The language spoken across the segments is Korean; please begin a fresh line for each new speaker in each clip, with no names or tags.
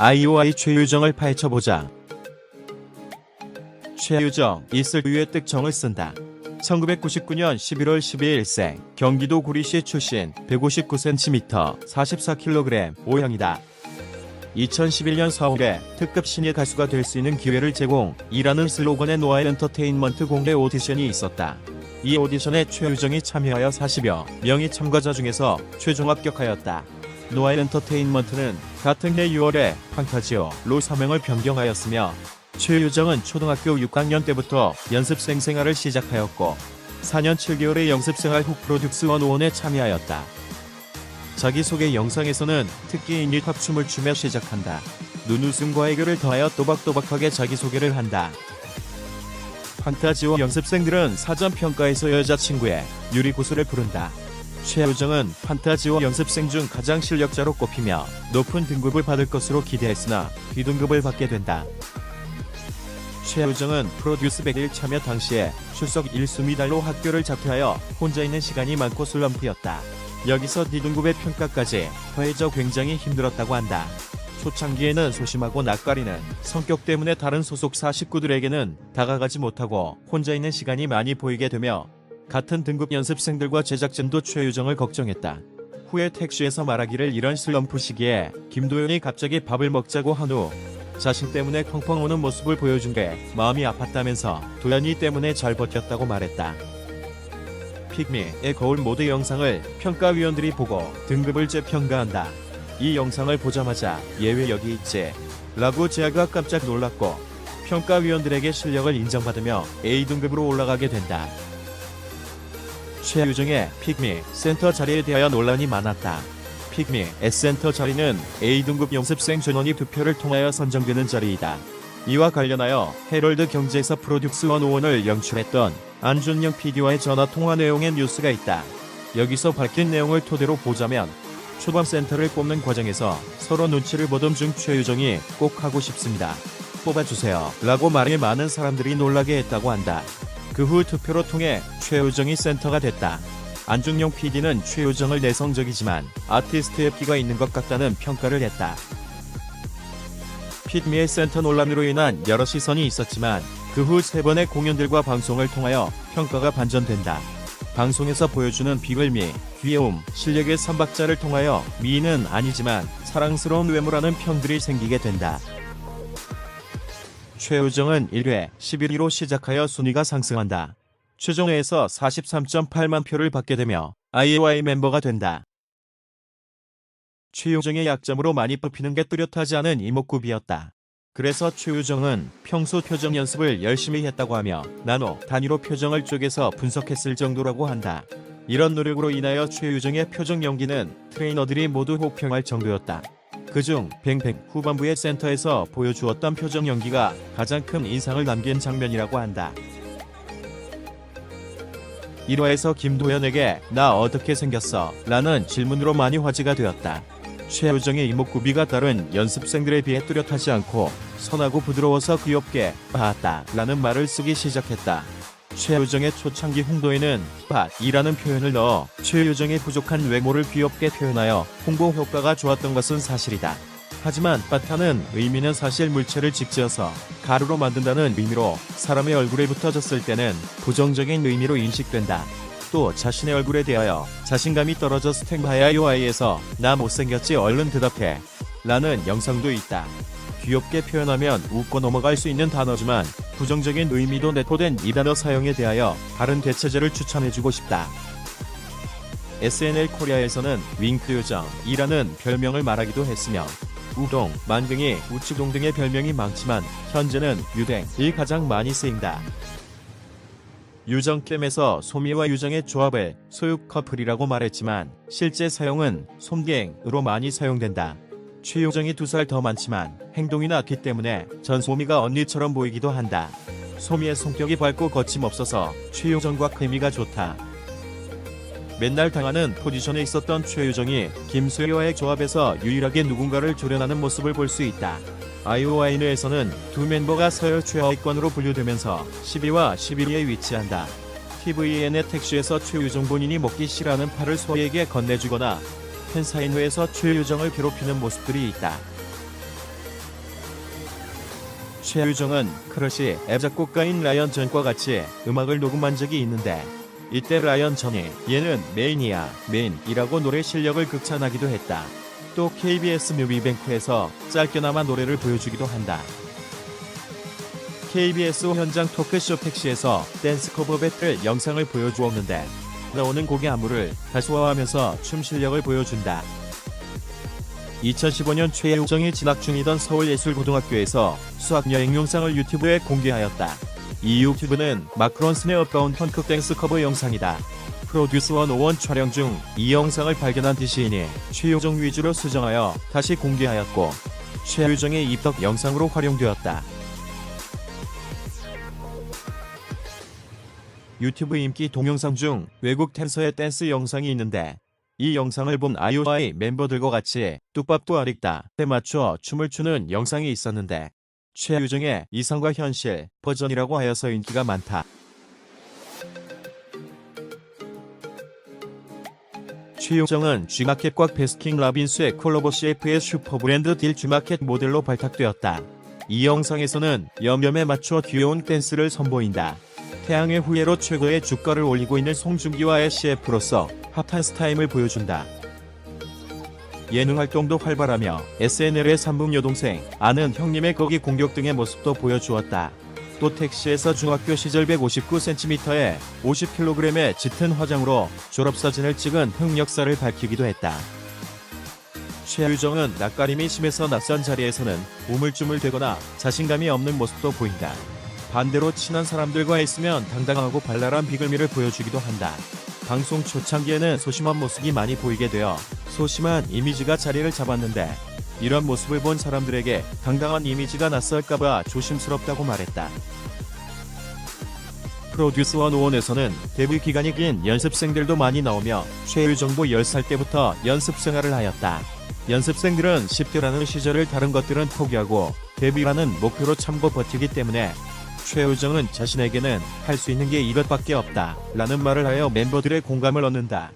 아이오아이 최유정을 파헤쳐보자. 최유정, 있을 위에 뜩정을 쓴다. 1999년 11월 12일생, 경기도 구리시 출신, 159cm, 44kg, O형이다. 2011년 4월에 특급 신예 가수가 될 수 있는 기회를 제공이라는 슬로건의 노아의 엔터테인먼트 공개 오디션이 있었다. 이 오디션에 최유정이 참여하여 40여 명의 참가자 중에서 최종 합격하였다. 노아의 엔터테인먼트는 같은 해 6월에 판타지오로 사명을 변경하였으며 최유정은 초등학교 6학년 때부터 연습생 생활을 시작하였고 4년 7개월의 연습생활 후 프로듀스 101에 참여하였다. 자기소개 영상에서는 특기 인기 팝춤을 추며 시작한다. 눈웃음과 애교를 더하여 또박또박하게 자기소개를 한다. 판타지오 연습생들은 사전평가에서 여자친구의 유리고수를 부른다. 최유정은 판타지오 연습생 중 가장 실력자로 꼽히며 높은 등급을 받을 것으로 기대했으나 B등급을 받게 된다. 최유정은 프로듀스 100일 참여 당시에 출석 1수 미달로 학교를 자퇴하여 혼자 있는 시간이 많고 슬럼프였다. 여기서 D등급의 평가까지 더해져 굉장히 힘들었다고 한다. 초창기에는 소심하고 낯가리는 성격 때문에 다른 소속사 식구들에게는 다가가지 못하고 혼자 있는 시간이 많이 보이게 되며 같은 등급 연습생들과 제작진도 최유정을 걱정했다. 후에 택시에서 말하기를 이런 슬럼프 시기에 김도연이 갑자기 밥을 먹자고 한 후 자신 때문에 펑펑 우는 모습을 보여준 게 마음이 아팠다면서 도연이 때문에 잘 버텼다고 말했다. 픽미의 거울 모드 영상을 평가위원들이 보고 등급을 재평가한다. 이 영상을 보자마자 예외 여기 있지 라고 제아가 깜짝 놀랐고 평가위원들에게 실력을 인정받으며 A등급으로 올라가게 된다. 최유정의 픽미 센터 자리에 대하여 논란이 많았다. 픽미 S센터 자리는 A등급 연습생 전원이 투표를 통하여 선정되는 자리이다. 이와 관련하여 헤럴드 경제에서 프로듀스 101을 연출했던 안준영 PD와의 전화통화 내용의 뉴스가 있다. 여기서 밝힌 내용을 토대로 보자면 초반 센터를 뽑는 과정에서 서로 눈치를 보던 중 최유정이 꼭 하고 싶습니다. 뽑아주세요 라고 말해 많은 사람들이 놀라게 했다고 한다. 그 후 투표로 통해 최유정이 센터가 됐다. 안중용 PD는 최유정을 내성적이지만 아티스트의 끼가 있는 것 같다는 평가를 했다. 픽미의 센터 논란으로 인한 여러 시선이 있었지만 그 후 3번의 공연들과 방송을 통하여 평가가 반전된다. 방송에서 보여주는 비글미, 귀여움, 실력의 삼박자를 통하여 미인은 아니지만 사랑스러운 외모라는 평들이 생기게 된다. 최유정은 1회 11위로 시작하여 순위가 상승한다. 최종회에서 43.8만 표를 받게 되며 아이오아이 멤버가 된다. 최유정의 약점으로 많이 뽑히는 게 뚜렷하지 않은 이목구비였다. 그래서 최유정은 평소 표정 연습을 열심히 했다고 하며 나노 단위로 표정을 쪼개서 분석했을 정도라고 한다. 이런 노력으로 인하여 최유정의 표정 연기는 트레이너들이 모두 호평할 정도였다. 그중 뱅뱅 후반부의 센터에서 보여주었던 표정 연기가 가장 큰 인상을 남긴 장면이라고 한다. 1화에서 김도연에게 나 어떻게 생겼어? 라는 질문으로 많이 화제가 되었다. 최유정의 이목구비가 다른 연습생들에 비해 뚜렷하지 않고 선하고 부드러워서 귀엽게 봤다 라는 말을 쓰기 시작했다. 최유정의 초창기 홍보에는 밭이라는 표현을 넣어 최유정의 부족한 외모를 귀엽게 표현하여 홍보 효과가 좋았던 것은 사실이다. 하지만 밭하는 의미는 사실 물체를 직지어서 가루로 만든다는 의미로 사람의 얼굴에 붙어졌을 때는 부정적인 의미로 인식된다. 또 자신의 얼굴에 대하여 자신감이 떨어져 스탠바이아이오아이에서 나 못생겼지 얼른 대답해 라는 영상도 있다. 귀엽게 표현하면 웃고 넘어갈 수 있는 단어지만 부정적인 의미도 내포된 이 단어 사용에 대하여 다른 대체제를 추천해주고 싶다. SNL 코리아에서는 윙크요정이라는 별명을 말하기도 했으며 우동, 만등이, 우치동 등의 별명이 많지만 현재는 유댕이 가장 많이 쓰인다. 유정캠에서 소미와 유정의 조합을 소육 커플이라고 말했지만 실제 사용은 솜갱으로 많이 사용된다. 최유정이 2살 더 많지만 행동이 낮기 때문에 전소미가 언니처럼 보이기도 한다. 소미의 성격이 밝고 거침없어서 최유정과 케미가 좋다. 맨날 당하는 포지션에 있었던 최유정이 김수혜와의 조합에서 유일하게 누군가를 조련하는 모습을 볼 수 있다. 아이오아이에서는 두 멤버가 서열 최하위권으로 분류되면서 10위와 11위에 위치한다. TVN의 택시에서 최유정 본인이 먹기 싫어하는 파를 소희에게 건네주거나 팬사인회에서 최유정을 괴롭히는 모습들이 있다. 최유정은 크러쉬 앱 작곡가인 라이언 전과 같이 음악을 녹음한 적이 있는데 이때 라이언 전이 얘는 메인이야 메인이라고 노래 실력을 극찬하기도 했다. 또 KBS 뮤비뱅크에서 짧게나마 노래를 보여주기도 한다. KBS 현장 토크쇼 택시에서 댄스 커버 배틀 영상을 보여주었는데 나오는 곡의 안무를 가수화하면서 춤 실력을 보여준다. 2015년 최유정이 진학 중이던 서울예술고등학교에서 수학여행 영상을 유튜브에 공개하였다. 이 유튜브는 마크론슨의 업다운 펑크 댄스 커버 영상이다. 프로듀스 101 촬영 중 이 영상을 발견한 디시인이 최유정 위주로 수정하여 다시 공개하였고 최유정의 입덕 영상으로 활용되었다. 유튜브 인기 동영상 중 외국 댄서의 댄스 영상이 있는데 이 영상을 본 아이오아이 멤버들과 같이 뚝밥도 아릭다에 맞춰 춤을 추는 영상이 있었는데 최유정의 이상과 현실 버전이라고 하여서 인기가 많다. 최유정은 G마켓과 베스킨 라빈스의 콜라보 CF의 슈퍼브랜드 딜 G마켓 모델로 발탁되었다. 이 영상에서는 염염에 맞춰 귀여운 댄스를 선보인다. 태양의 후예로 최고의 주가를 올리고 있는 송중기와의 CF로서 핫한 스타임을 보여준다. 예능 활동도 활발하며 SNL의 삼북 여동생, 아는 형님의 거기 공격 등의 모습도 보여주었다. 또 택시에서 중학교 시절 159cm에 50kg의 짙은 화장으로 졸업사진을 찍은 흑역사를 밝히기도 했다. 최유정은 낯가림이 심해서 낯선 자리에서는 우물쭈물대거나 자신감이 없는 모습도 보인다. 반대로 친한 사람들과 있으면 당당하고 발랄한 비글미를 보여주기도 한다. 방송 초창기에는 소심한 모습이 많이 보이게 되어 소심한 이미지가 자리를 잡았는데 이런 모습을 본 사람들에게 당당한 이미지가 낯설까봐 조심스럽다고 말했다. 프로듀스 101에서는 데뷔 기간이 긴 연습생들도 많이 나오며 최유정도 10살 때부터 연습 생활을 하였다. 연습생들은 10대라는 시절을 다른 것들은 포기하고 데뷔라는 목표로 참고 버티기 때문에 최유정은 자신에게는 할 수 있는 게 이것밖에 없다 라는 말을 하여 멤버들의 공감을 얻는다.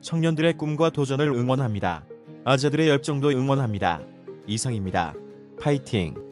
청년들의 꿈과 도전을 응원합니다. 아재들의 열정도 응원합니다. 이상입니다. 파이팅!